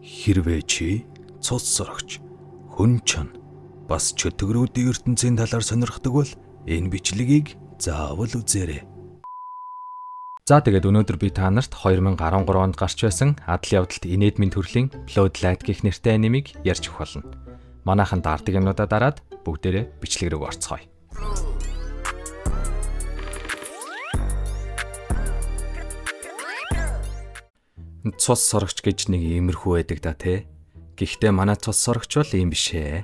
Хэрвээ чи цус сорогч, хүн чон бас чөтгөрүүдийн ертөнцийн талаар сонирхдаг бол энэ бичлэгийг заавал үзээрэй. За тэгээд өнөөдөр би та нарт 2013 онд гарч байсан адал явдалт инээдмийн төрлийн Bloodlight гэх нэртэй анимыг ярьж өгөх болно. Манайхан даардаг юмнуудаа дараад бүгдээрээ бичлэг рүү орцгоё. Цус сорогч гэж нэг иймэрхүү байдаг да тий. Гэхдээ манай цус сорогч бол ийм биш ээ.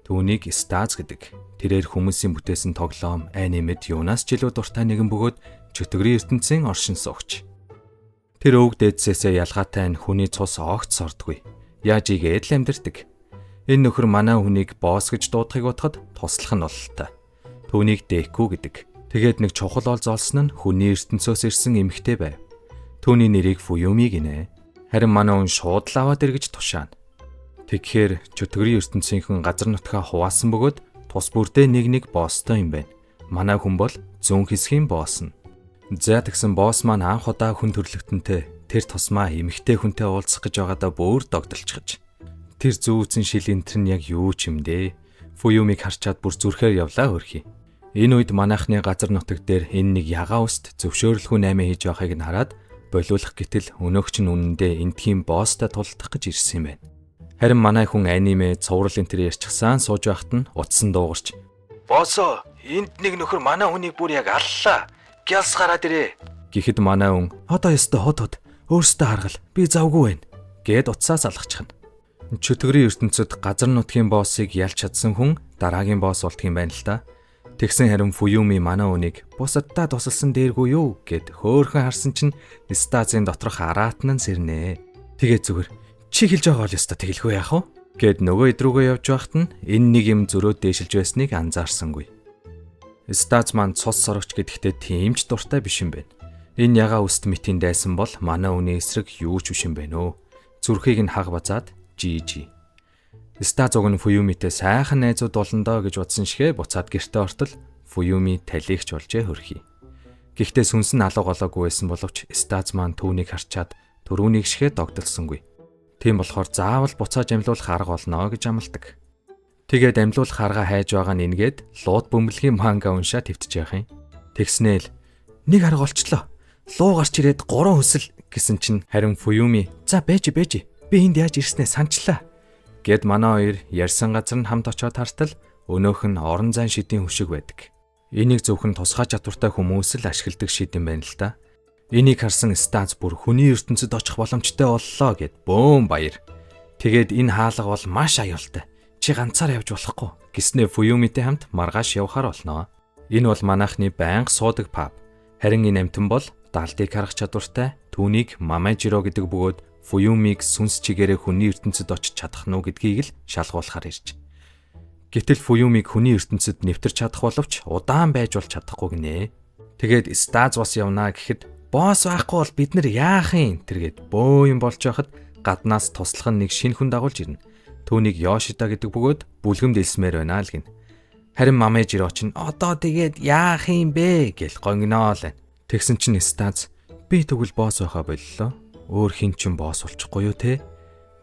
Түүнийг Staz гэдэг. Тэрээр хүмүүсийн бүтээсэн тоглоом, анимед юунаас ч илүү дуртай нэгэн бөгөөд чөтгөрийн ертөнцийн оршин суугч. Тэр өвөг дээдсээсээ ялгаатай нь хүний цус огт сордгүй. Яаж игээд л амьдэрдэг. Энэ нөхөр манай хүнийг босс гэж дуудахыг бодоход туслах нь бололтой. Түүнийг Deku гэдэг. Тэгээд нэг чухал ол золсон нь хүний ертөнцөөс ирсэн эмэгтэй байв. Түүний нэрийг Fuyumi гинэ. Харин манай хүн шууд л аваад иргэж тушаана. Тэгэхээр чөтгөрийн ертөнцийнхэн газар нутгаа хуваасан бөгөөд тус бүрдээ нэг босстой юм байна. Манай хүн бол зүүн хэсгийн босс нь. За тэгсэн босс маань анх удаа хүн төрлөختөнтэй тэр тусмаа эмэгтэй хүнтэй уулзах гэж байгаадаа бөөр догдолцгож. Тэр зүүцэн шил энтэр нь яг юу ч юм дээ. Fuyumi-г харчаад бүр зүрхээр явлаа хөрхий. Энэ үед манайхны газар нутаг дээр энэ нэг ягаа үст зөвшөөрлгүй наймаа хийж байгааг нь хараад болиулах гэтэл өнөөгч нь үнэндээ энтхийн босстой тулдах гэж ирсэн юм байна. Харин манай хүн аниме цуврал энтэр ярьчихсан сууж байхад нь утсан дуугарч "Боссоо, энд нэг нөхөр манай хүнийг бүр яг аллаа. Гялс гараад ирээ." Гэхэд манай хүн "Одоо ёстой хот өөртөө харгал. Би завгүй байна" гэд утсаас алгачихна. Чөтгөрийн ертөнцид газар нутгийн боссыг ялж чадсан хүн дараагийн босс болтго юм байна л да. Тэгсэн харин Fuyumi манай хүнийг бусаддаа тусалсан дээргүй юу гэд хөөхөн харсан чинь Staz-ын доторх араатан нь сэрнэ. Тэгээ зүгээр чи хэлж байгаа бол ёстой тэгэлгүй яах вэ гэд нөгөө идрүүгөө явж байхад нь энэ нэг юм зөрөөд дээшилж байсныг анзаарсангүй. Staz маань цус сорогч гэдэгтээ тийм ч дуртай биш юм байна. Энэ ягаа үст мэтийн дайсан бол манай үний эсрэг юу ч биш юм байна өө. Зүрхийг нь хаг базаад GG. Staz уг нь Fuyumi-тэй сайхан найзууд болондоо гэж бодсон шигэ буцаад гэртээ ортол Fuyumi талигч болжээ хөрхий. Гэхдээ сүнс нь алга голоогүй байсан боловч Staz маань түүнийг харчаад түрүүнийг шигэ догдолсонгүй. Тийм болохоор заавал буцааж амьлуулах арга болно гэж амладаг. Тэгээд амьлуулах арга хайж байгаа нь ингээд лууд бөмбөлгийн манга уншаа твтж яах юм. Тэгснээл нэг арга олчлоо. Луу гарч ирээд 3 хөсөл гэсэн чинь харин Fuyumi "За бэж би энд яаж ирснээ санчлаа" гэд манай хоёр ярьсан газар нь хамт очоод хартал өнөөх нь орон зайн шидийн хөшиг байдаг. Энийг зөвхөн тусгай чадвартай хүмүүс л ашигладаг шид юм байна л да. Энийг харсан Staz бүр хүний ертөнцид очих боломжтой боллоо гэд бөөм баяр. Тэгээд энэ хаалга бол маш аюултай. Чи ганцаар явж болохгүй гэснээр Fuyumi-тэй хамт маргааш явхаар болноо. Энэ бол манайхны байнга суудаг паб. Харин энэ амтан бол даалдыг харах чадвартай. Түүнийг Mamajiro гэдэг бөгөөд Fuyumi-г сүнс чигээрээ хүний ертөнцид очиж чадах нь уу гэдгийг л шалгуулахаар ирж. Гэтэл Fuyumi-г хүний ертөнцид нэвтэрч чадах боловч удаан байж бол чадахгүй гинэ. Тэгээд Staz бас явнаа гэхэд "Босс байхгүй бол бид нар яах юм?" тэргээд бөө юм болж байхад гаднаас туслах нь нэг шинэ хүн дагуулж ирнэ. Түүнийг Yoshida гэдэг бөгөөд бүлгэм дэлсмээр байна л гин. Харин Mamajiro ч "Одоо тэгээд яах юм бэ?" гэл гонгиноо л. Тэгсэн чинь Staz "Би тэгвэл босс байхаа боллоо. Өөр хин ч босс болчихгүй юу те?"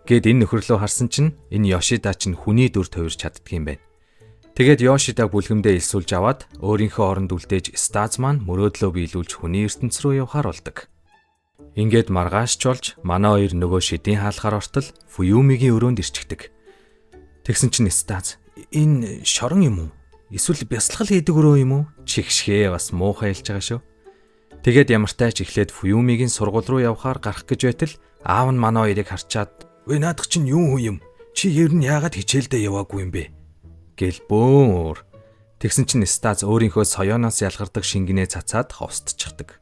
гэд энэ нөхөрлөө харсан чинь энэ Yoshida ч хүний дүр төвөрч чаддаг юм байна. Тэгээд Yoshida бүлгэмдээ элсүүлж аваад өөрийнхөө оронд үлдээж Staz маань мөрөөдлөө биелүүлж хүний ертөнц рүү явхаар болдог. Ингээд маргааш ч болж манай хоёр нөгөө шидийн хаалгаар ортол Fuyumi-гийн өрөөнд ирчихдэг. Тэгсэн чинь Staz "Энэ шорон юм уу? Эсвэл бясалгал хийдэг өрөө юм уу?" Чихшгээ бас муухай хэлж байгаа шүү. Тэгээд ямартай ч эхлээд Fuyumi-гийн сургууль руу явхаар гарах гэж байтал аав нь манай хоёрыг харчаад "Вэ наадах чинь юу юм? Чи ер нь яагаад хичээлдээ яваагүй юм бэ?" гэл бөөр. Тэгсэн чинь Staz өөрийнхөө соёоноос ялгардаг шингэнээ цацаад ховстчихдаг.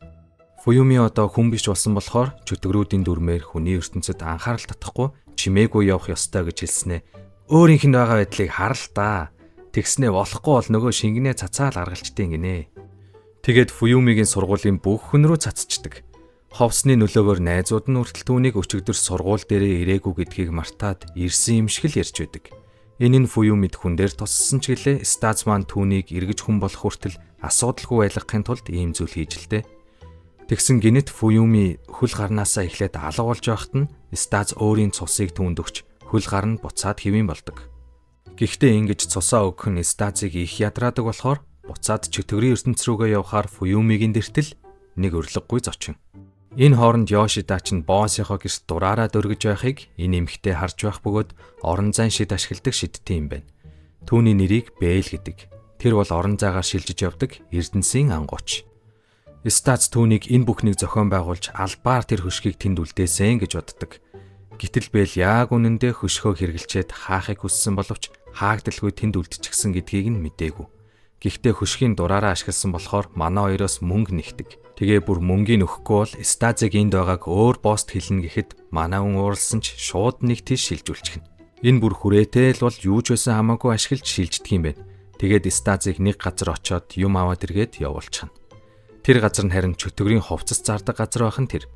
Fuyumi одоо хүн биш болсон болохоор чөтгөрүүдийн дүрмээр хүний ертөнцид анхаарал татахгүй чимээгүй явах ёстой гэж хэлснэ. Өөрийнх нь байгаа байдлыг харал та. Тэгснээ болохгүй бол нөгөө шингэнээ цацаал аргалчдیں۔ гинэ. Тэгээд Fuyumi-гийн сургуулийн бүх хүн рүү цацчихдаг. Ховсны нөлөөгөөр найзууд нь хүртэл түүнийг өчигдөр сургууль дээрээ ирээгүй гэдгийг мартаад ирсэн юм шиг л ярьж байдаг. Энэ нь Fuyumi-д хүн дээр туссан ч гэлээ Staz маань түүнийг эргэж хүн болох хүртэл асуудалгүй байлгахын тулд ийм зүйл хийж л дээ. Тэгсэн гинэт Фуюми хөл гарнаасаа эхлээд алга болж байхад нь Стаз өөрийн цусыг түүнд өгч хөл гар нь буцаад хэвэн болдог. Гэхдээ ингэж цусаа өгөх нь Стазыг их ядраадаг болохоор буцаад чөтгөрийн ертөнц рүүгээ явхаар Фуюмигийн дэртэл нэг өрлөггүй зочин. Энэ хооронд Ёшида ч боссийнхоо гэрт дураараа дөргиж байхыг энэ эмэгтэй харж байх бөгөөд орон зайн шид ашигладаг шидтэй юм байна. Түүний нэрийг Бэл гэдэг. Тэр бол орон зайгаар шилжиж явдаг эрдэнсийн ангууч. Стаз түүнийг энэ бүхнийг зохион байгуулж албаар тэр хөшгийг тэнд үлдээсэн гэж боддог. Гэтэл Бэл яг үнэндээ хөшгөө хэрглчээд хаахыг хүссэн боловч хаагдalгүй тэнд үлдчихсэн гэдгийг нь мэдээгүй. Гэхдээ хөшгийн дураараа ашигласан болохоор манай хоёроос мөнгө нэгдэг. Тэгээ бүр мөнгийг өгөхгүй бол Стазыг энд байгааг өөр босст хэлнэ гэхэд манай хүн ууралсан ч шууд нэг тийш шилжүүлчихнэ. Энэ бүр хүрээтэй л бол юу ч байсан хамаагүй ашиглаж шилждэг юм байна. Тэгээд Стазыг нэг газар очиод юм аваад иргээд явуулчихна. Тэр газар нь харин чөтгөрийн ховцос зардаг газар байх нь тэр.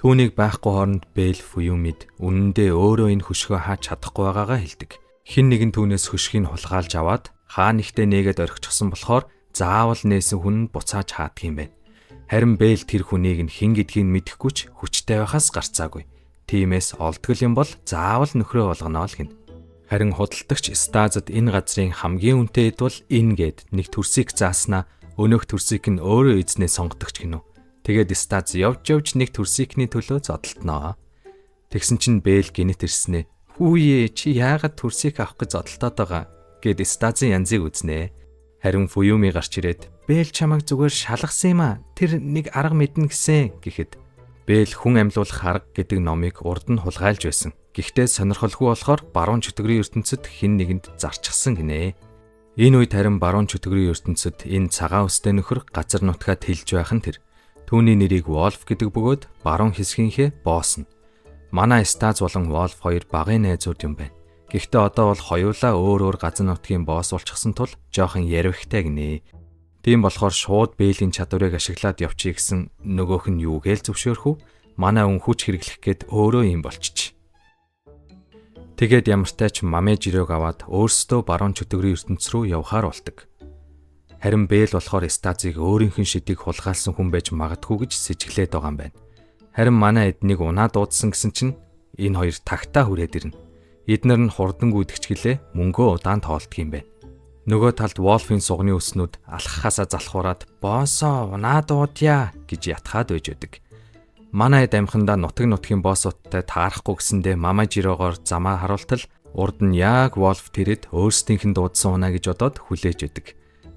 Түүнийг байхгүй хооронд Бэл Фуюмид үнэндээ өөрөө энэ хөшгөө хааж чадахгүй байгаагаа хэлдэг. Хэн нэгэн түүнээс хөшгийг хулгайлж аваад хаа нэгтээ нээгээд орхичихсан болохоор заавал нээсэн хүн нь буцааж хаадаг юм байна. Харин Бэл тэр хүнийг нь хэн гэдгийг мэдэхгүй ч хүчтэй байхаас гарцаагүй. Тиймээс олдгол юм бол заавал нөхрөө болгоно л гин. Харин худалдагч Стазад энэ газрын хамгийн үнэтэй эд бол энэ гэд нэг төрсийг зааснаа өнөөх төрсийг нь өөрөө эзнээ сонгодог ч гинөө. Тэгээд Стаз явж нэг төрсийхний төлөө зодтолтноо. Тэгсэн чинь Бэл гинэт ирснэ. Хүүе чи яагаад төрсийг авах гэж зодтолтоод байгаа гэд Стазын янзыг үзнэ. Харин Фуюми гарч ирээд Бэл чамайг зүгээр шалгасан юм а. Тэр нэг арга мэднэ гэсэн гэхэд Бэл хүн амьлуулах арга гэдэг номыг урд нь хулгайлж байсан. Гэхдээ сонирхолгүй болохоор баруун чөтгөрийн ертөнцид хэн нэгэнд зарчихсан гинэ. Энэ үед харин баруун чөтгөрийн ертөнцид энэ цагаан өстэй нөхөр газар нутгаа тэлж байх нь тэр. Түүний нэрийг Wolf гэдэг бөгөөд баруун хэсгийнхээ босс нь. Манай Стаз болон Wolf хоёр багын найзууд юм байна. Гэхдээ одоо бол хоёулаа өөр газар нутгийн босс болчихсон тул жоохон ярвихтай гинэ. Тийм болохоор шууд Бэлийн чадварыг ашиглаад явчих гэсэн нөгөөх нь юу гээл зөвшөөрөх үү? Манай хүн хүч хэрэглэх гээд өөрөө юм болчих. Тэгээд ямартай ч Мамежирог аваад өөрсдөө баруун чөтгөрийн ертөнц рүү явхаар болдог. Харин Бэл болохоор Стазыг өөрийнх нь шидийг хулгайлсан хүн байж магадгүй гэж сэжиглээд байгаа юм байна. Харин манай эднийг унаа дуудсан гэсэн чинь энэ хоёр тагтаа хүрээд ирнэ. Эднэр нь хурдан гүйдэгч гэлээ мөнгөө удаан тоолдог юм байна. Нөгөө талд Wolf-ийн сугны өснүүд алхахаасаа залхуураад "Боссоо унаа дуудъя" гэж ятхаад байж байдаг. Манай эд амхандаа нутгийн боссуудтай таарахгүй гэсэндээ Мамежирогоор замаа харуултал урд нь яг Wolf тэрэд өөрсдийнх нь дуудсан унаа гэж бодоод хүлээж өгдөг.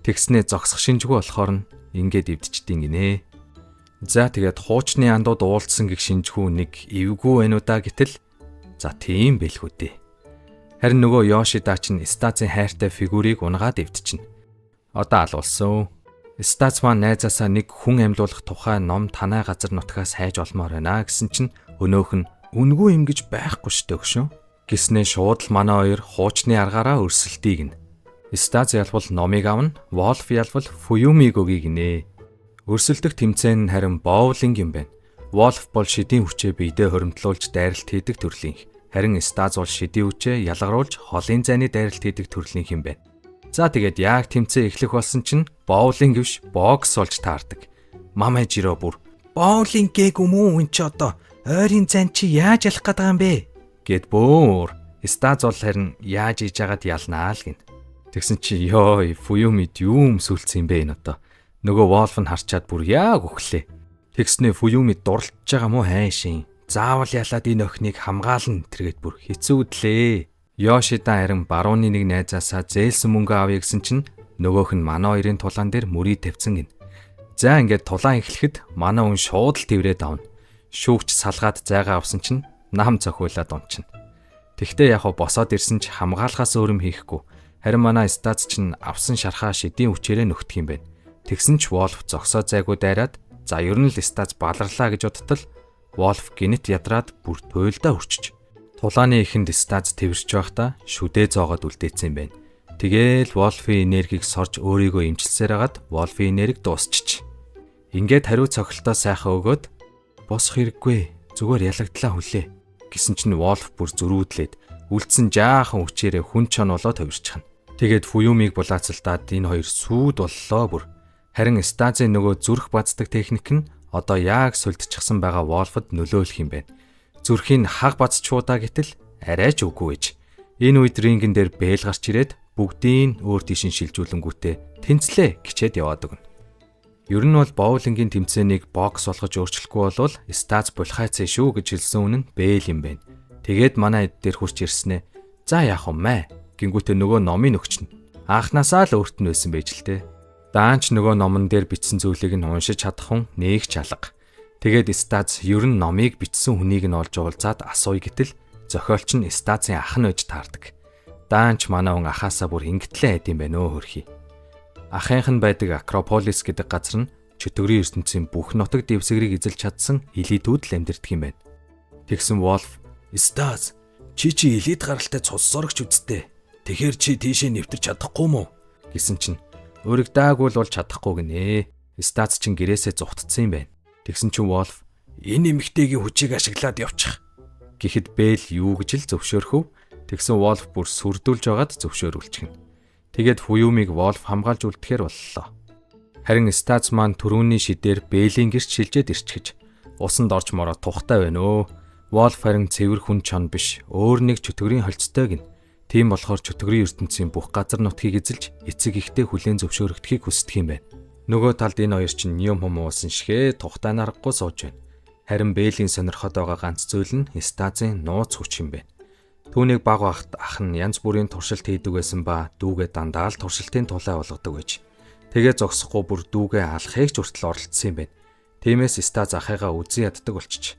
Тэгснээ зогсох шинжгүй болохоор нь ингээд эвдчихдээ гинэ. За тэгээд хуучны андууд уулзсан гэх шинжгүй нэг эвгүй байна уу да гэтэл за тийм байлгүй дээ. Харин нөгөө Ёшида ч Стазын хайртай фигурыг унгаад эвдчихнэ. Одоо алуулсан. Стаз маань найзаасаа нэг хүн амьлуулах тухай ном танай газар нутгаас хайж олмоор байна гэсэн чинь өнөөх нь үнгүй юм гэж байхгүй штэ өгшөө. Гиснээ шууд л манай хоёр хуучны аргаараа өрсөлдийг гин. Стаз ялбал номыг авна, Wolf ялбал Фуюмиг өгье гинэ. Өрсөлдөх тэмцээн нь харин боулинг юм байна. Wolf бол шидийн хүчээ биедээ хоримтлуулж дайралт хийдэг төрлийн. Харин Стаз бол шидийн хүчээ ялгаруулж холын зайны дайралт хийдэг төрлийн юм байна. За тэгээд яг тэмцээн эхлэх болсон чинь боулинг биш, бокс болж таардаг. Мамежиро бүр "Боулинг гээг юм уу энэ ч одоо ойрын зайн чи яаж ялах гээд байгаа юм бэ?" гэд бөөр. Стаз бол харин яаж хийж яагаад ялнаа л гин. Тэгсэн чи ёо Фуюмид юу өмсүүлсэн юм бэ энэ одоо. Нөгөө Wolf нь харчаад бүр яг өглөө. Тэгснээ Фуюмид дурлж байгаа мó хайшин. Заавал ялаад энэ охиныг хамгаална тэргээд бүр хэцүүдлээ. Ёшида харин барууны нэг найзаасаа зээлсэн мөнгө авъя гэсэн чинь нөгөөх нь манай хоёрын тулаан дээр мөрий тавьсан гин. За ингээд тулаан эхлэхэд манай хүн шууд л тэврээд авна. Шүүгч салгаад зайгаа авсан чинь нам цохиулаад унчна. Тэгтээ яг босоод ирсэн ч хамгаалахаас өөр юм хийхгүй. Харин манай Стаз чинь авсан шархаа шидийн хүчээрээ нөхдөг юм байна. Тэгсэн ч Wolf зогсоо зайгүй дайраад за ер нь л Стаз баларлаа гэж бодтол Wolf гинэт ядраад бүр туйлдаа өрчиж. Тулааны ихэнд Стаз тэрч байхдаа шүдээ зоогоод үлдээсэн юм байна. Тэгээл Wolf-ийн энергийг сорж өөрийгөө эмчилсээр хагаад Wolf-ийн энерги дуусчих. Ингээд хариу цогцолтоо сайхан өгөөд "Босох хэрэггүй. Зүгээр ялагдлаа хүлээ" гэсэн чинь Wolf бүр зөрүүдлээд үлдсэн жаахан хүчээрээ хүн чон болоо товирчихна. Тэгээд Фуюмиг булаацалтаад энэ хоёр сүүд боллоо бүр. Харин Стазын нөгөө зүрх бацдаг техник нь одоо яг сүлдчихсан байгаа Wolf-д нөлөөлөх юм байна. Зүрхийн хаг бацчуудаа гэтэл арай ч үгүй ээж. Энэ үед рингэн дээр Бэл гарч ирээд бүгдийг өөр тийш шилжүүлэнгүүтээ тэнцлээ гिचээд яваад өгнө. Ер нь бол боулингийн тэмцээнийг бокс болгож өөрчлөхгүй болвол Стац булхайцсан шүү гэж хэлсэн үнэн Бэл юм байна. Тэгээд манай эд дээр хурч ирснэ. За яах вэ мэ? Гингүүтээ нөгөө номыг өгчнө. Анхнаасаа л өөрт нь байсан байж л те. Даанч нөгөө номон дээр бичсэн зүйлийг нь уншиж чадах хүн нэг ч алга. Тэгээд Стац ер нь номыг бичсэн хүнийг нь олж уулзаад асууя гэтэл зохиолч нь Стацын ах нь гэж таардаг. Даанч манай хүн ахаасаа бүр ингэтлээ айд юм байна өө хөрхий. Ахынх нь байдаг Акрополис гэдэг газар нь чөтгөрийн ертөнцийн бүх нутаг дэвсгэрийг эзэлж чадсан элитүүд л амьдардаг юм байна. Тэгсэн Wolf, "Стац, чи элит гаралтай цус сорогч үсттэй. Тэгэхэр чи тийшээ нэвтэрч чадахгүй мó?" гэсэн чинь "Өргөдөөгүй л бол чадахгүй гинэ. Стац чин гэрээсээ зугтцсан юм байна." Тэгсэн чинь Wolf, "Энэ эмэгтэйгийн хүчийг ашиглаад явчих." Гэхэд Бэл юу гэж л зөвшөөрөхөв. Тэгсэн Wolf бүр сүрдүүлж байгаад зөвшөөрүүлчихнэ. Тэгээд Фуюмиг Wolf хамгаалж үлдэхээр боллоо. Харин Стац маань түрүүний шидээр Бэлийн гэрч шилжээд ирчихэж усанд орж мороо тухтай байна өө. Wolf харин цэвэр хүн чон биш, өөр нэг чөтгөрийн холцтой гин. Тийм болохоор чөтгөрийн ертөнцийн бүх газар нутгийг эзэлж эцэг ихтэй хүлээн зөвшөөрөгдөхийг хүсдэг юм байна. Нөгөө талд энэ хоёр чинь юм хүмүүс шигээ тухтай нарахгүй сууж байна. Харин Бэлийн сонирхоод байгаа ганц зүйл нь Стацын нууц хүч юм байна. Түүнийг баг багт ах нь янз бүрийн туршилт хийдэг байсан ба дүүгээ дандаа л туршилтын тулаа болгодог байж. Тэгээ зогсохгүй бүр дүүгээ алахыг ч хүртэл оролцсон юм байна. Тиймээс Стац ахыгаа үзэн яддаг болчих.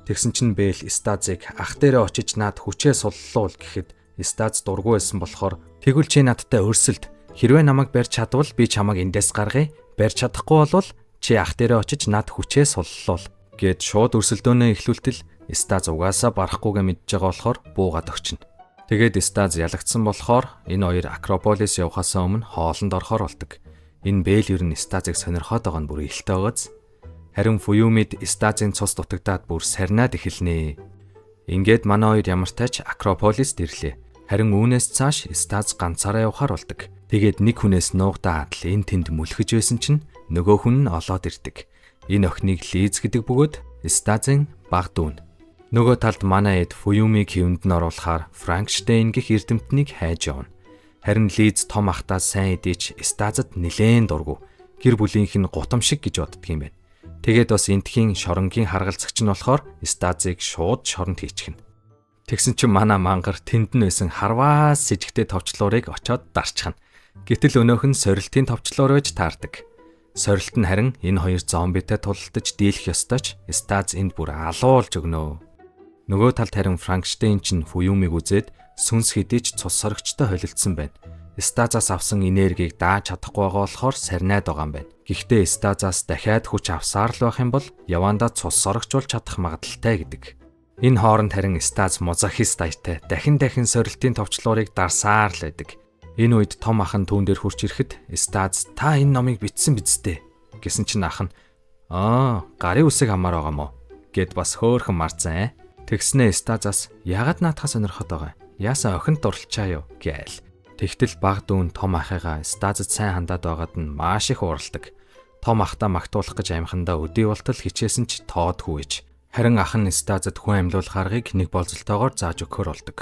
Тэгсэн чинь Бэл Стацыг ах дээрээ очиж наад хүчээ суллуул гэхэд Стац дургүй байсан болохоор "Тэгвэл чи надтай өрсөлд. Хэрвээ намайг барьж чадвал би чамайг эндээс гаргая. Барьж чадахгүй бол чи ах дээрээ очиж наад хүчээ суллуул" гэд шууд өрсөлдөөнөө эхлүүлтэл Стац угаасаа барахгүйгээ мэдж байгаа болохоор буугаад өгчнө. Тэгээд Стац ялагдсан болохоор энэ хоёр Акрополис явхаасаа өмнө хоолнд орохоор болдог. Энэ Бэл ер нь Стацыг сонирхоод байгаа нь бүр ихтэй байгааз. Харин Фуюмид Стацын цус дутагдаад бүр сарнаад эхэлнэ. Ингээд манай хоёр ямартай ч Акрополис дэрлээ. Харин үүнээс цааш Стац ганцаараа явхаар болдог. Тэгээд нэг хүнээс нуугдаад л энэ тэнд мүлхэж байсан чинь нөгөө хүн нь олоод ирдэг. Энэ охиныг Лиз гэдэг бөгөөд Стацын баг дүүн. Нөгөө талд манай эд Фуюмиг хэвэнд нь оруулахаар Франкштейн гэх эрдэмтнийг хайж явна. Харин Лиз том ахтаа сайн эдийч Стацад нилээн дургу. Гэр бүлийнх нь гутам шиг гэж боддөг юм байна. Тэгээд бас энтхийн шоронгийн харгалзагч нь болохоор Стацыг шууд шоронд хийчихнэ. Тэгсэн чинь манай мангар тэнд нь байсан харваас сэжигтэй товчлуурыг очоод дарчихна. Гэтэл өнөөх нь сорилтын товчлуур байж таардаг. Сорилт нь харин энэ хоёр зомбитэй тулалдаж дийлэх ёстой ч Стац энд бүр алуулж өгнө. Нөгөө талд харин Франкштейн чинь Фуюмиг үзээд сүнс хэдий ч цус сорогчтой холилдсон байна. Стацаас авсан энергийг дааж чадахгүй байгаа болохоор сарнаад байгаа юм байна. Гэхдээ Стацаас дахиад хүч авсаар л байх юм бол явандаа цус сорогч болж чадах магадaltaй гэдэг. Энэ хооронд харин Стац мозахист аятай дахин сорилтын товчлуурыг дарсаар л байдаг. Энэ үед том ах нь түүн дээр хурч ирэхэд Стац "Та энэ номыг бичсэн биз дээ" гэсэн чинь ах нь "Гарын үсэг хамаар байгаа мó" гэд бас хөөхөн марцсан. Тэгснээ Стацаас "Яагаад наадхаа сонирхоод байгаа? Яасан охинд дурлцаа юу" гээл. Тэгтэл баг дүүн том ахыгаа Стацад сайн хандаад байгаад нь маш их уурладаг. Том ахтаа магтуулах гэж амхандаа өдий болтол хичээсэн ч тоодгүй ээж. Харин ах нь Стацад хүн амьлуулах аргыг нэг болзолтойгоор зааж өгөхөр болдог.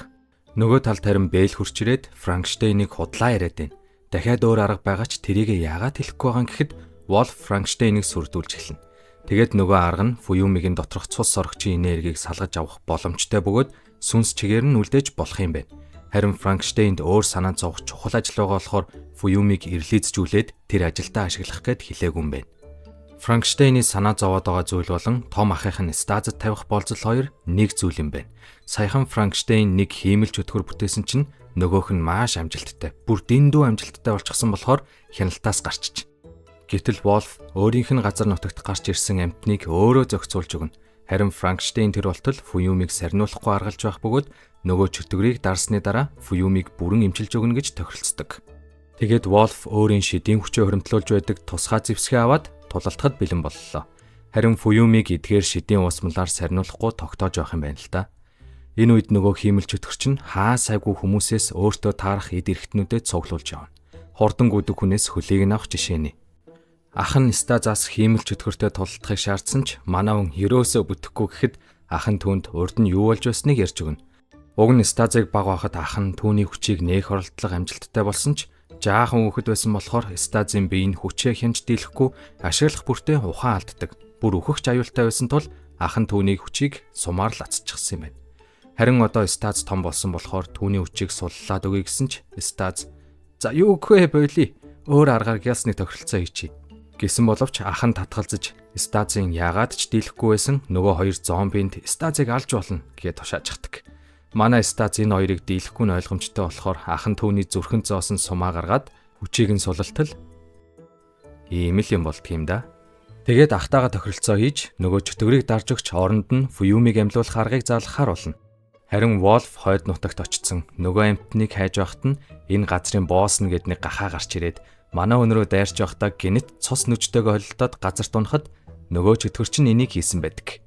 Нөгөө талд харин Бэл хурч ирээд Франкштейнийг худлаа яриад байна. Дахиад өөр арга байгаа ч тэрийг яагаад хэлэхгүй байгаа гэхэд Wolf Франкштейнийг сүрдүүлж эхэлнэ. Тэгээд нөгөө арга нь Фуюмигийн доторх цус сорогчийн энергийг салгаж авах боломжтой бөгөөд сүнс чигээр нь үлдээж болох юм байна. Харин Франкштейнд өөр санаа зовох чухал ажил байгаа болохоор Фуюмиг ирлийцжүүлээд тэр ажилдаа ашиглах гэд хэлээгүй юм байна. Франкштейний санаа зовоод байгаа зүйл болон том ахих нь Стацад тавих болзол хоёр нэг зүйл юм байна. Саяхан Франкштейн нэг хиймэлж өтгөр бүтээсэн чинь нөгөөх нь маш амжилттай. Бүр дэндүү амжилттай болчихсон болохоор хяналтаас гарчиж. Гэтэл Wolf өөрийнх нь газар нутагт гарч ирсэн амьтныг өөрөө зохицуулж өгнө. Харин Франкштейн тэр болтол Фуюмиг сарниулахгүй аргалж байх бөгөөд нөгөө чөтгөрийг дарсны дараа Фуюмиг бүрэн эмчилж өгнө гэж тохиролцдог. Тэгээд Wolf өөрийн шидийн хүчээ хоримтлуулж байдаг тусгай зэвсгээ аваад тулалтахад бэлэн боллоо. Харин Фуюмиг эдгээр шидийн уусмалаар сарниулахгүй тогтоож байх юм байна л та. Энэ үед нөгөө хиймэлж өтгөрч нь хаа сайгүй хүмүүсээс өөртөө таарах эд эрхтнүүдэд цуглуулж явна. Хурдан гүдэг хүнээс хөлийг нь авах жишээ нь. Ах нь стазаас хиймэл чөтгөртэй тулалдахыг шаардсан ч манав ерөөсөө бүтэхгүй гэхэд ах нь түүнд урд нь юу болж байсныг ярьж өгнө. Уг нь стазыг баг байхад ах нь түүний хүчийг нээх оролдлого амжилттай болсон ч жаахан хүүхэд байсан болохоор стазын бие нь хүчээ хянж дийлэхгүй ашиглах бүртээ ухаан алддаг. Бүр өөхөгч аюултай байсан тул ах нь түүний хүчийг сумаар л ацчихсан юм байна. Харин одоо стаз том болсон болохоор түүний хүчийг суллаад өгье гэсэн ч стаз "За юу өгөх вэ бойлий? Өөр аргаар гялсны тохиролцоо хийчий" гэсэн боловч ах нь татгалзаж стазын яагаад ч дийлэхгүй байсан нөгөө хоёр зомбинд стазыг алж болно гэд тушааждаг. Манай стаз энэ хоёрыг дийлэхгүй нь ойлгомжтой болохоор ах нь түүний зүрхэнд зоосон сумаа гаргаад хүчийг нь сулалтал ийм л юм болдг юм да. Тэгээд ахтайгаа тохиролцоо хийж нөгөө чөтгөрийг дарж өгч оронд нь Фуюмиг амьлуулах аргыг заалгахаар болно. Харин Wolf хойд нутагт очсон нөгөө амьтныг хайж байхад нь энэ газрын босс нь гэд нэг гахаа гарч ирээд манай өнрөө дайрч байхдаа гинэт цус нүжтэйгээ холилдоод газарт унахад нөгөө чөтгөр чинь энийг хийсэн байдаг.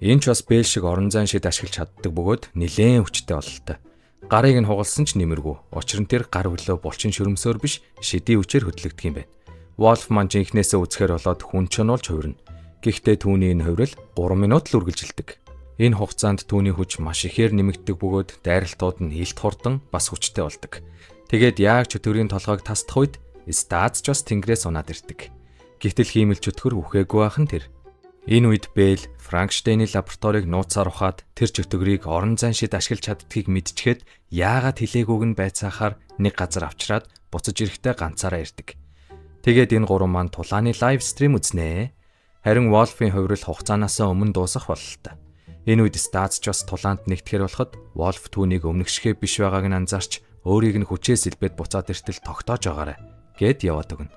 Энэ ч бас бээл шиг орон зайн шид ашиглаж чаддаг бөгөөд нилээн хүчтэй бололтой. Гарыг нь хугалсан ч нэмэргүй. Учир нь тэр гар хөлөө булчин шүрмсөөр биш шидийн хүчээр хөдлөгдөг юм байна. Wolf маань жинхнээсээ үзэхээр болоод хүн чонуулж хувирна. Гэхдээ түүний энэ хувирал 3 минут л үргэлжилдэг. Энэ хугацаанд түүний хүч маш ихээр нэмэгддэг бөгөөд дайралтууд нь илт хурдан бас хүчтэй болдог. Тэгээд яг чөтгөрийн толгойг тасдах үед стаз ч бас тэнгэрээс унаад ирдэг. Гэтэл хиймэл чөтгөр үхээгүй байх нь тэр. Энэ үед Бэл Франкштейний лабораторийг нууцаар ухаад тэр чөтгөрийг орон зайн шид ашиглаж чаддгийг мэдчихэд яагаад хэлээгүйг нь байцаахаар нэг газар авчираад буцаж ирэхдээ ганцаараа ирдэг. Тэгээд энэ гурван маань тулааны лайв стрим үзнэ. Харин Wolf-ийн хувирал хугацаанаасаа өмнө дуусах бололтой. Энэ үед стаз ч бас тулаанд нэгтгэхэр болоход Wolf түүнийг өмнөгшгөө биш байгааг нь анзаарч өөрийг нь хүчээс илбээд буцаад иртэл тогтоож байгаарай гэд яваад өгнө.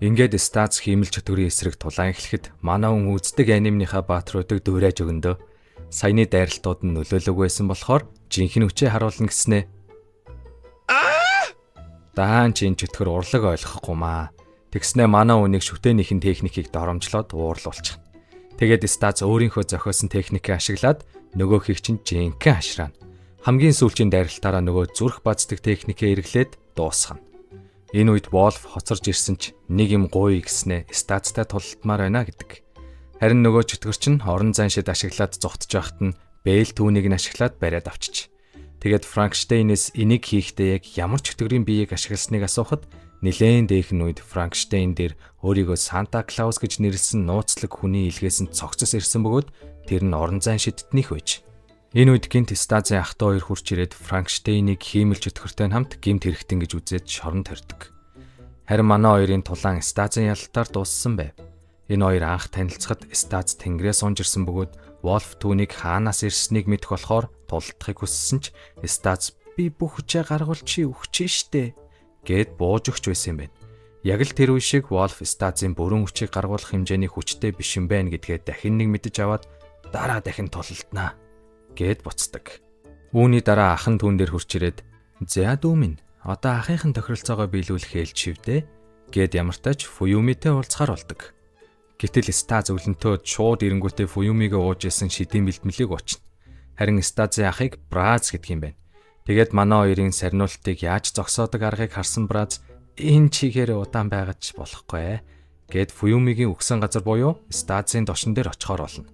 Ингээд стаз хиймэл чөтгөрийн эсрэг тулаан эхлэхэд манай хүн үздэг анимныхаа баатруудыг дуурайж өгөндөө. Саяны дайралтууд нь нөлөөлөг байсан болохоор жинхэнэ хүчээ харуулна гэснэ. Даан чин чөтгөр урлаг ойлгохгүй маа. Тэгснэ манай үнийг шүтээнийхэн техникийг доромжлоод уурлуулчих. Тэгээд стаз өөрийнхөө зохиосон техникийг ашиглаад нөгөөхийг чинь жинхэнэ хашраана. Хамгийн сүүлчийн дайралтаараа нөгөө зүрх бацдаг техникээ эргэлээд дуусгана. Энэ үед Wolf хоцорж ирсэн ч нэг юм гуй гэснэ стазтай тулалдмаар байна гэдэг. Харин нөгөө чөтгөр чинь орон зайн шид ашиглаад зүхтж байхад нь Бэл түүнийг нь ашиглаад бариад авчиж. Тэгээд Франкштейнээс энийг хийхдээ яг ямар чөтгөрийн биеийг ашигласныг асуухад нилээн дээхэн үед Франкштейн дээр өөрийгөө Санта Клаус гэж нэрлсэн нууцлаг хүний илгээсэн цогцос ирсэн бөгөөд тэр нь орон зайн шидтнийх байж. Энэ үед гинт стазын ахтай хоёр хурч ирээд Франкштейнийг хиймэл чөтгөртэй хамт гимт хэрэгтэн гэж үзээд шоронд хордог. Харин манай хоёрын тулаан стазын ялалтаар дууссан байв. Энэ хоёр анх танилцахад стаз тэнгэрээс унж ирсэн бөгөөд Wolf түүнийг хаанаас ирснийг мэдэх болохоор тулдахыг хүссэн ч стаз "Би бүх хүчээ гаргуул чи өгчээ штэ" гэд бууж өгч байсан юм байна. Яг л тэр үе шиг Wolf стазын бүрэн хүчийг гаргуулах хэмжээний хүчтэй биш юм байна гэдгээ дахин нэг мэдэж аваад дараа дахин тулалднаа гэд буцдаг. Үүний дараа ах нь түүн дээр хурч ирээд "За дүү минь, одоо ахыхын тохиролцоогоо биелүүлэх ээлж шивдэ" гэд ямартайч Фуюмитэй уулзахаар болдог. Гэтэл стаз өвлөнтөө шууд ирэнгүүтээ Фуюмигээ ууж исэн шидийн бэлтмэлийг уучна. Харин стазын ахыг Брааз гэдэг юм байна. Тэгээд манай хоёрын сарниултыг яаж зогсоодог аргыг харсан Брааз "Энэ чигээр удаан байгаад ч болохгүй" гэд Фуюмигийн өгсөн газар буюу стазын дошин дээр очихоор болно.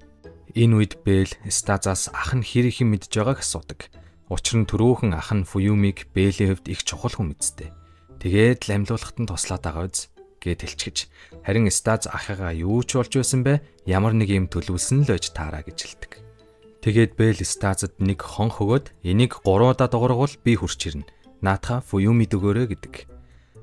Энэ үед Бэл стазаас ах нь хэр их мэдж байгааг асуудаг. Учир нь түрүүхэн ах нь Фуюмиг Бэлийн хувьд их чухал хүн мэдтэй. Тэгээд л амьлуулахад нь туслаад байгаа үз гэд хэлчихэж. Харин стаз ахыгаа юу ч болж байсан бэ? Ямар нэг юм төлөвлөсөн л байж таараа гэж хэлдэг. Тэгээд Бэл стазад нэг хон хөгөөд энийг 3 удаа дуургавал би хурч ирнэ. Наатаха Фуюми дөгөөрэй гэдэг.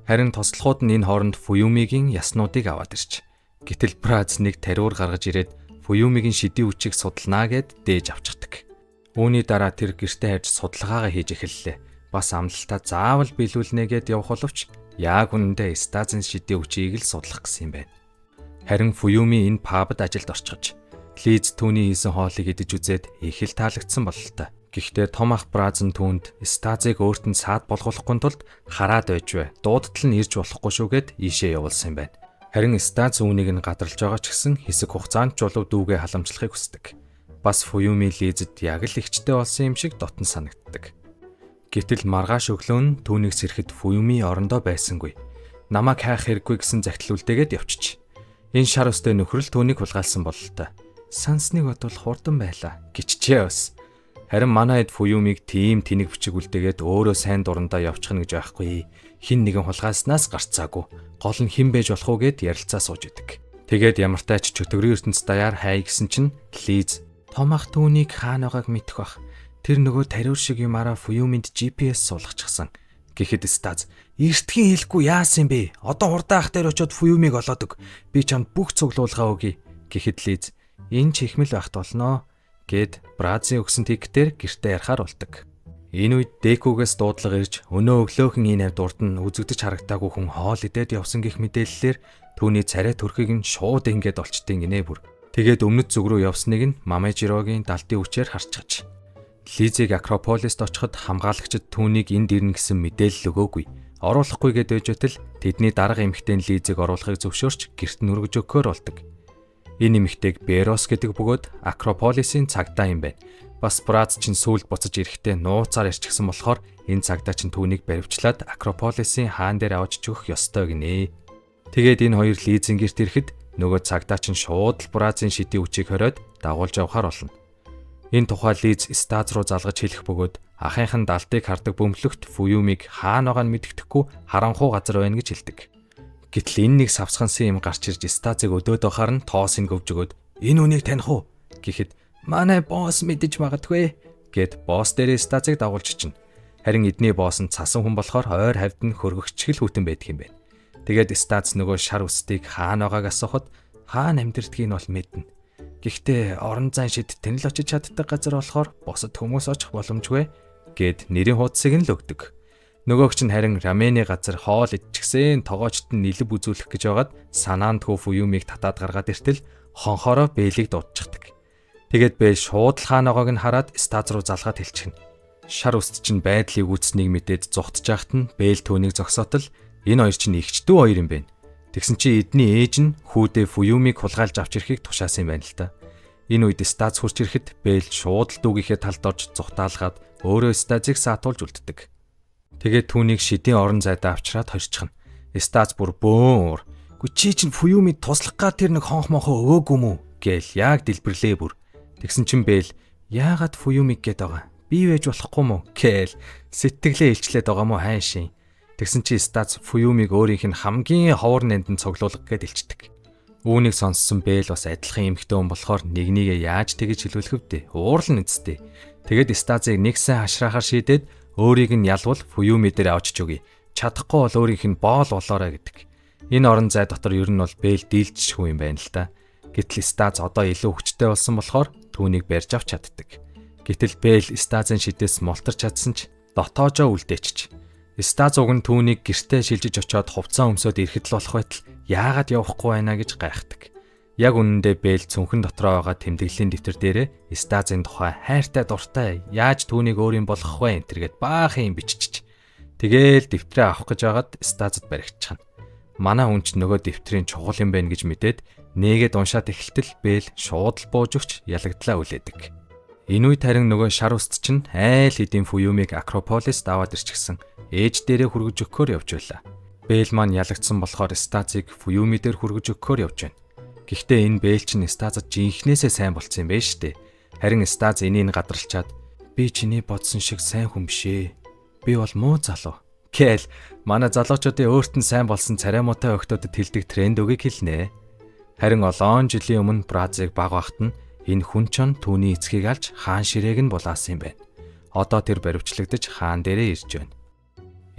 Харин тослоход нь энэ хооронд Фуюмигийн яснуудыг аваад ирч. Гэтэл Брааз нэг тариур гаргаж ирээд Фуюмигийн шидийн хүчийг судалнаа гэд дээж авчихдаг. Үүний дараа тэр гэртээ хайж судалгаагаа хийж эхэллээ. Бас амлалтаа заавал биелүүлнэ гэд явах боловч яг үнэндээ стазын шидийн хүчийг л судлах гэсэн юм байна. Харин Фуюми энэ пабд ажилд орчихж Лиз түүний хийсэн хоолыг идэж үзээд их л таалагдсан бололтой. Гэхдээ том ах Брааз нь түүнд стазыг өөрт нь саад болгуулахгүй тулд хараад байж вэ. Дуудтал нь ирж болохгүй шүүгээд ийшээ явуулсан юм байна. Харин стаз үүнийг нь гадарлаж байгаа ч гэсэн хэсэг хугацаанд жолов дүүгээ халамжлахыг хүсдэг. Бас Фуюми Лизэд яг л ихчтэй болсон юм шиг дотн санагддаг. Гэтэл маргааш өглөө нь түүнийг сэрэхэд Фуюми орондоо байсангүй. Намайг хайх хэрэггүй гэсэн захидал үлдээгээд явчих. Энэ шар өстэй нөхрөл түүнийг хулгайлсан бололтой. Сансныг бодвол хурдан байлаа. Гिचчээ ус. Харин манай хэд Фуюмиг тийм тэнэг бичиг үлдээгээд өөрөө сайн дурандаа явчихна гэж байхгүй. Хин нэгэн хулгайлснаас гарцаагүй. Гол нь хэн байж болох уу гэд ярилцаа сууж идэг. Тэгээд ямартай ч чөтгөрийн ертөнц даяар хай гэсэн чинь Лиз том ах түүнийг хаана байгааг мэдэх бах. Тэр нөгөө тариур шиг юмараа Фуюминд GPS суулгачихсан. Гэхэд Стаз эртхэн хэлэхгүй яасан бэ? Одоо хурдан ах дээр очиод Фуюмиг олоод өг. Би чамд бүх цуглуулгаа өгье. Гэхэд Лиз энэ ч ихмэл байхт болно гэд Бразийн өгсөн тикетээр гэртээ ярахаар болдог. Энэ үед Декугээс дуудлага ирж өнөө өглөөхөн энэ авд урд нь үзэгдэж харагдаагүй хүн хоол идээд явсан гэх мэдээллээр түүний царай төрхийг нь шууд ингээд олчтын гинэ бүр. Тэгээд өмнөд зүг рүү явсныг нь Мамежирогийн далдын хүчээр харчгаж. Лизиг Акрополист очиход хамгаалагчид түүнийг энд ирнэ гэсэн мэдээлэл өгөөгүй. Оруулахгүй гэд байжэтэл тэдний дарга эмэгтэй Лизиг оруулахыг зөвшөөрч гэрт нь өргөж өгөхөөр болдог. Энэ эмэгтэйг Берос гэдэг бөгөөд Акрополисын цагдаа юм байна. Бас Брац чинь сүлд буцаж ирэхдээ нууцаар ирчихсэн болохоор энэ цагдаа чинь түүнийг баривчлаад Акрополисын хаан дээр авч өгөх ёстой гинэ. Тэгээд энэ хоёр Лизийн гэрт ирэхэд нөгөө цагдаа чинь шууд л Бразийн шидийн хүчийг хориод дагуулж явахаар болно. Энэ тухай Лиз Стаз руу залгаж хэлэх бөгөөд ахынхан далтыг хардаг бөмбөлөгт Фуюмиг хаана байгааг нь мэддэхгүй харанхуй газар байна гэж хэлдэг. Гэтэл энэ нэг савсгансан юм гарч ирж Стазыг өдөөд байхаар нь тоос нь гөвж өгөөд энэ үнийг таних уу гэхэд манай босс мэдэж магадгүй гэд босс дээрээ Стазыг дагуулж чинь. Харин эдний босс нь цасан хүн болохоор ойр хавьд нь хөргөгчгөл хүтэн байдаг юм байна. Тэгээд Стаз нөгөө шар үстийг хаана байгааг асуухад хаана амьдэрдгийг нь бол мэднэ. Гэхдээ орон зайн шид тэнэл очиж чаддаг газар болохоор босод хүмүүс очих боломжгүй гэд нэрийн хуудсыг нь л өгдөг. Нөгөөгч нь харин Рамени газар хоол идчихсэн тогоочд нь нэлб үзүүлэх гэж байгаад санаандгүй Фуюмиг татаад гаргаад иртэл хонхороо Бэлийг дуудчихдаг. Тэгээд Бэл шууд л хаанагааг нь хараад Стаз руу залгаад хэлчихнэ. Шар үст чинь байдлыг үүснэг мэдээд зугтж яхад нь Бэл түүнийг зогсоотол энэ хоёр чинь ихчдүү хоёр юм байна. Тэгсэн чи эдний ээж нь хүүдээ Фуюмиг хулгайлж авч ирэхийг тушаасан юм байна л та. Энэ үед Стаз хурч ирэхэд Бэл шууд л дүүгийнхээ талд орж зүхтаалгаад өөрөө Стазыг саатуулж үлддэг. Тэгээд түүнийг шидийн орон зайдаа авчраад хорчихно. Стаз бүр бөөн уур. Гү чи чинь Фуюмид туслах га тэр нэг хонх монхоо өвөөгүй мүү гээл яг дэлбэрлээ бүр. Тэгсэн чин Бэл яагаад Фуюмиг гээд байгаа? Би байж болохгүй мүү гээл сэтгэлээ илчлээд байгаа мó хайшин. Тэгсэн чи Стаз Фуюмиг өөрийнх нь хамгийн ховор нандин цуглуулга гээд илчдэг. Үүнийг сонссон Бэл бас адилхан эмхтэй хүн болохоор нэгнийгээ яаж тэгэж хэлүүлэх вдэ? Уурлан эцтэй. Тэгээд Стазыг нэгсэн хашраахаар шийдээд өөрийг нь ялвал Фуюми дээр авчиж өгье. Чадахгүй бол өөрийнх нь боол болоорой гэдэг. Энэ орон зай дотор ер нь бол Бэл дийлж хүн юм байна л да. Гэтэл Стаз одоо илүү хүчтэй болсон болохоор түүнийг барьж авч чаддаг. Гэтэл Бэл Стазын шидээс мултарч чадсан ч дотоожоо үлдээчих. Стаз уг нь түүнийг гэртээ шилжиж очиод хувцас өмсөд ирэхэд л болох байтал яагаад явахгүй байна гэж гайхдаг. Яг үнэндээ Бэл цүнхэн дотроо байгаа тэмдэглэлийн дэвтэр дээрээ Стазын тухай хайртай дуртай яаж түүнийг өөрийн болгох вэ энэ төргээд баахан юм биччих. Тэгээл дэвтрээ авах гэж байгаад Стазад баригдчихна. Манай хүн ч нөгөө дэвтрийн чухал юм байна гэж мэдээд нээгээд уншаад эхэлтэл Бэл шууд л бууж өгч ялагдлаа үлээдэг. Энэ үед харин нөгөө шар үст чинь айл хэдийн Фуюмиг Акрополист аваад ирчихсэн. Ээж дээрээ хүргэж өгөхөөр явж байлаа. Бэл маань ялагдсан болохоор Стазыг Фуюми дээр хүргэж өгөхөөр явж байна. Гэхдээ энэ Бэл чинь Стазад жинхнээсээ сайн болцсон юм байна штэ. Харин Стаз энийг гадралчаад би чиний бодсон шиг сайн хүн бишээ. Би бол муу залуу. Гээл манай залуучуудын өөрт нь сайн болсон царай муутай охтуудад хэлдэг тренд үгийг хэлнэ. Харин олон жилийн өмнө Бразыг баг багт нь энэ хүн чон түүний эцгийг алж хаан ширээг нь булаасан юм байна. Одоо тэр баривчлагдаж хаан дээрээ ирж байна.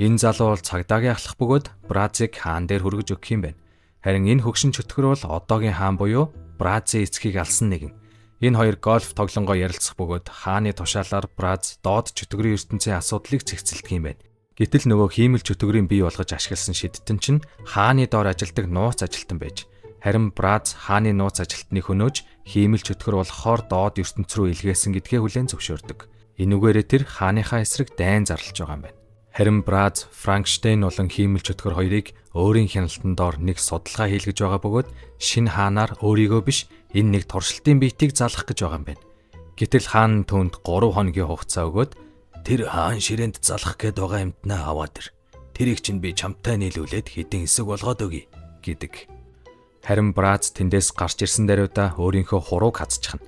Энэ залуу бол цагдаагийн ахлах бөгөөд Бразыг хаан дээр хүргэж өгөх юм байна. Харин энэ хөгшин чөтгөр бол одоогийн хаан буюу Бразийн эцгийг алсан нэгэн. Энэ хоёр гольф тоглонгоо ярилцах бөгөөд хааны тушаалаар Бraz доод чөтгөрийн ертөнцийн асуудлыг цэгцэлдэг юм байна. Гэтэл нөгөө хиймэл чөтгөрийн бий болгож ашигласан шидтэн чинь хааны доор ажилдаг нууц ажилтан байж. Харин Бraz хааны нууц ажилтныг хөнөөж хиймэл чөтгөр болохоор доод ертөнц рүү илгээсэн гэдгээ хүлээн зөвшөөрдөг. Энүүгээрээ тэр хааныхаа эсрэг дайн зарлаж байгаа юм байна. Харин Бraz Франкштейн болон хиймэл чөтгөр хоёрыг өөрийн хяналтан доор нэг судалгаа хийлгэж байгаа бөгөөд шинэ хаанаар өөрийгөө биш энэ нэг туршилтын биетийг залгах гэж байгаа юм байна. Гэтэл хаан түүнд 3 хоногийн хугацаа өгөөд тэр хаан ширээнд залгах гээд байгаа юмтнаа аваад ир. Тэрийг чинь би чамтай нийлүүлээд хэдин хэсэг болгоод өгье гэдэг. Харин Брааз тэндээс гарч ирсэн даруйда өөрийнхөө хурууг хазчихна.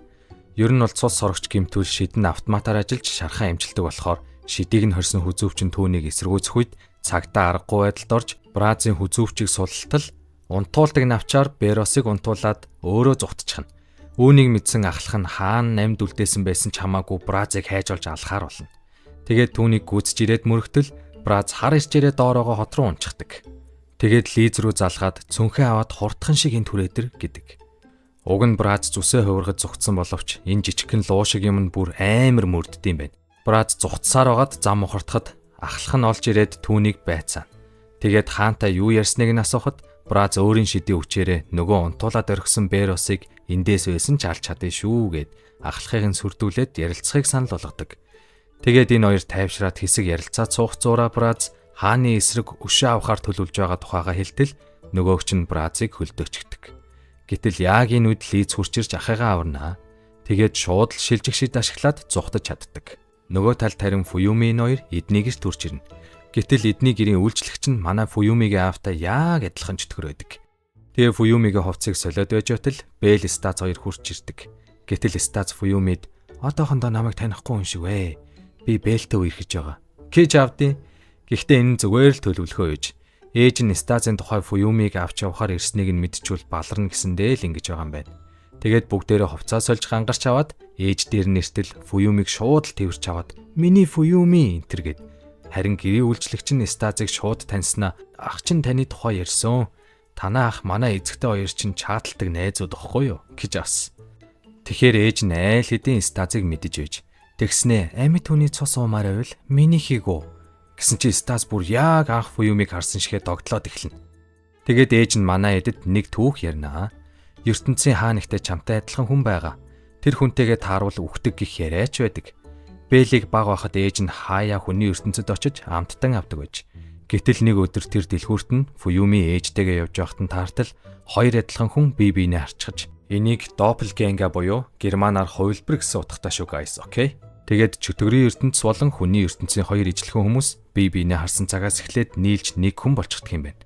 Ер нь бол цус сорогч гэмтвэл шидэн автоматар ажиллаж шархаа амжилтдаг болохоор шидийг нь хорьсон хүзүүвчин түүнийг эсэргүүцэх үед цагдаа аргагүй байдалд орж Браазын хүзүүвчийг султал унтуулдаг навчаар Беросыг унтуулад өөрөө зүгтчихна. Үүнийг мэдсэн ахлах нь хаан намд үлдээсэн байсан ч хамаагүй Браазыг хайж олж алхаар болно. Тэгээд түүнийг гүйцэж ирээд мөрөгтөл Брааз хар ирчээрээ доороогоо хот руу унчихдаг. Тэгээд Лиз рүү залгаад цүнхээ аваад хурдхан шиг энэ түрээдэр гэдэг. Уг нь Брааз зүсээ хувиргаж зүгтсэн боловч энэ жижигхэн луу шиг юм нь бүр амар мөрддөм байна. Брааз зүгтсаар байгаад зам ухартахад ахлах нь олж ирээд түүнийг байцаана. Тэгээд хаантай юу ярьсныг нь асуухад Брааз өөрийн шидийн хүчээрээ нөгөө унтуулаад орхисон Беросыг эндээс байсан ч алж чадсан шүү гэд ахлахыг нь сүрдүүлээд ярилцахыг санал болгодог. Тэгээд энэ хоёр тайвшраад хэсэг ярилцаад суух зураа Брааз хааны эсрэг өшөө авахар төлөвлөж байгаа тухайга хэлтэл нөгөөгч нь Браазыг хөлдөөчгдөг. Гэтэл яг энэ үед Лиз хурч ирж ахыгаа аварнаа. Тэгээд шууд л шилжих шид ашиглаад зүхтаж чаддаг. Нөгөө талд харин Фуюмийн хоёр эднийг ч төрж ирнэ. Гэтэл эдний гэрийн үйлчлэгч нь манай Фуюмигийн аавтай яг адилхан чөтгөр байдаг. Тэгээ Фуюмигийн хувцсыг солиод байж байтал Бэл Стац хоёр хурч ирдэг. Гэтэл Стац Фуюмид одоохондоо намайг танихгүй хүн шиг вэ. Би Бэлтэй үерхэж байгаа. Кэж авдیں۔ Гэхдээ энэ зүгээр л төлөвлөхөө үйж. Ээж нь Стацын тухай Фуюмиг авч явахаар ирснийг нь мэдчихвэл баларна гэсэндээ л ингэж байгаа юм байна. Тэгээд бүгдээрээ хувцас сольж гангарч аваад ээж дээр нэртэл Фуюмиг шууд л тэрч аваад "Миний Фуюми" энтэр гэд. Харин гэрийн үйлчлэгч нь Стацыг шууд таньснаа "Ах чинь таны тухай ярьсан. Танаа ах манай эзэгтэй хоёр чинь чааталдаг найзууд ахгүй юу?" гэж авсан. Тэгэхээр ээж нь айл хэдийн Стацыг мэдэж байж. Тэгснээ "Ами түүний цус уумаар байвал миний хийгүү" гэсэн чи Стац бүр яг анх Фуюмиг харсан шигэ догтлоод эхэлнэ. Тэгээд ээж нь манай эдэд нэг түүх ярина. ертөнцийн хаан ихтэй чамтай адилхан хүн байгаа. Тэр хүнтэйгээ тааруул үхдэг гих яриач байдаг. Бэлийг баг байхад ээж нь хаяа хүний ертөнцид очиж амттан авдаг байж. Гэтэл нэг өдөр тэр дэлгүүрт нь Фуюми ээжтэйгээ явж байхад нь таартал хоёр адилхан хүн бие биенээ харцгаж энийг Doppelganger буюу германаар хувилбар гэсэн утгатай шүү guys, окей? Тэгээд чөтгөрийн ертөнц болон хүний ертөнцийн хоёр ижилхэн хүмүүс бие биенээ харсан цагаас эхлээд нийлж нэг хүн болчихдог юм байна.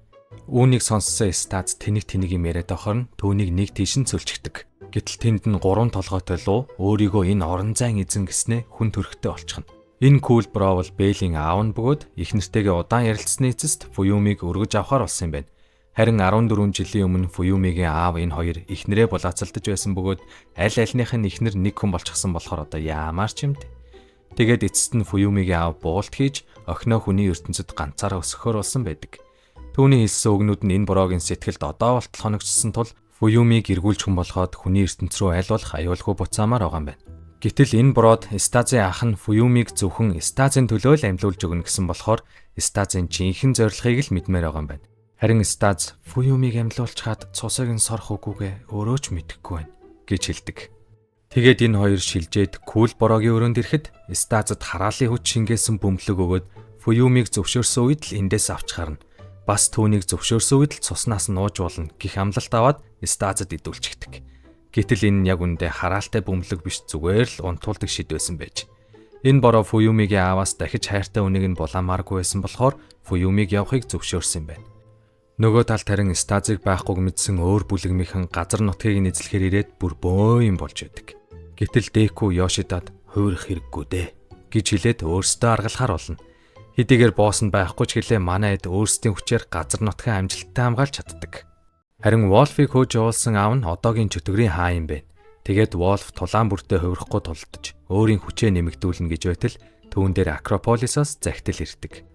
Үүнийг сонссон Стац тэнэг юм яриад байхаар нь түүнийг нэг тийш нь цөлчгдөг. Гэтэл тэнд нь 3 толгойтой луу өөрийгөө энэ орон зайн эзэн гэснээ хүн төрхтэй болчихно. Энэ кул бро бол Бэлийн аав нь бөгөөд их нэртэйгээ удаан ярилцсны эцэст Фуюмиг өргөж авахар болсон юм байна. Харин 14 жилийн өмнө Фуюмигийн аав энэ хоёр ихнэрээ булаацалдаж байсан бөгөөд аль альных нь ихнэр нэг хүн болчихсон болохоор одоо яамаар ч юм бэ. Тэгээд эцэст нь Фуюмигийн аав буулт хийж охиноо хүний ертөнцид ганцаараа өсгөхөр болсон байдаг. Түүний хэлсэн үгнүүд нь энэ борогийн сэтгэлд одоо болтол хоногчсон тул Фуюмиг эргүүлж хүн болгоод хүний ертөнц рүү аль болох аюулгүй буцаамаар байгаа юм байна. Гэтэл энэ брод Стазын ах нь Фуюмиг зөвхөн Стазын төлөө л амьлуулж өгнө гэсэн болохоор Стазын жинхэнэ зорилгыг л мэдмээр байгаа юм байна. Харин Стаз Фуюмиг амьлуулчихад цусыг нь сорох үгүйгээ өөрөө ч мэдэхгүй байна гэж хэлдэг. Тэгээд энэ хоёр шилжээд кул борогийн өрөөнд ирэхэд Стазад хараалын хүч шингээсэн бөмбөлөг өгөөд Фуюмиг зөвшөөрсөн үед л эндээс авч гарна. Бас түүнийг зөвшөөрсөн үед л цуснаас нууж болно гэх амлалт аваад Стазад идүүлчихдэг. Гэтэл энэ яг үндэ хараалтай бөмбөлөг биш зүгээр л унтуулдаг шид байсан байж. Энэ бороо Фуюмигийн ааваас дахиж хайртай үнийг нь булаамааргүй байсан болохоор Фуюмиг явахыг зөвшөөрсөн юм байна. Нөгөө талд харин Стазыг байхгүйг мэдсэн өөр бүлэгмийнхэн газар нутгийг нэзлэхээр ирээд бүр бөө юм болж байдаг. Гэтэл Дэку Йошидад хуурах хэрэггүй дээ гэж хэлээд өөрсдөө аргалахаар болно. Хэдийгээр босс нь байхгүй ч гэлээ манай эд өөрсдийн хүчээр газар нутгийн амжилттай хамгаалж чаддаг. Харин Волфыг хөөж явуулсан аав нь одоогийн чөтгөрийн хаан юм байна. Тэгээд Волф тулаан бүртээ хувирахгүй тулдаж өөрийн хүчээ нэмэгдүүлнэ гэж байтал түүн дээр Акрополисоос захидал ирдэг.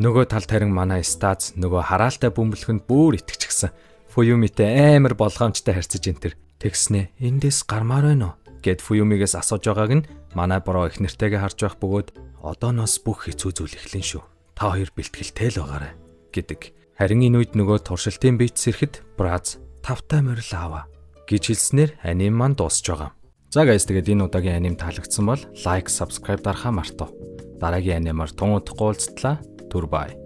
Нөгөө талд харин манай Стаз нөгөө хараалтай бөмбөлөхөнд бүр итгэчихсэн. Фуюмитэй амар болгоомжтой харьцаж энтер. Тэгснэ эндээс гармаар байна уу гэд Фуюмигээс асууж байгааг нь манай бороо их нэртэйгээ харж байх бөгөөд одооноос бүх хэцүү зүйл эхлэн шүү. Та хоёр бэлтгэлтэй л байгаарай гэдэг. Харин энэ үед нөгөө туршилтын бийц сэрэхэд Брааз тавтай морил аваа гэж хэлснээр аним маань дуусж байгаа. За guys, тэгээд энэ удаагийн аним таалагдсан бол лайк, subscribe дарахаа мартав. Дараагийн анимаар тун удахгүй уулзтлаа. Түр бай.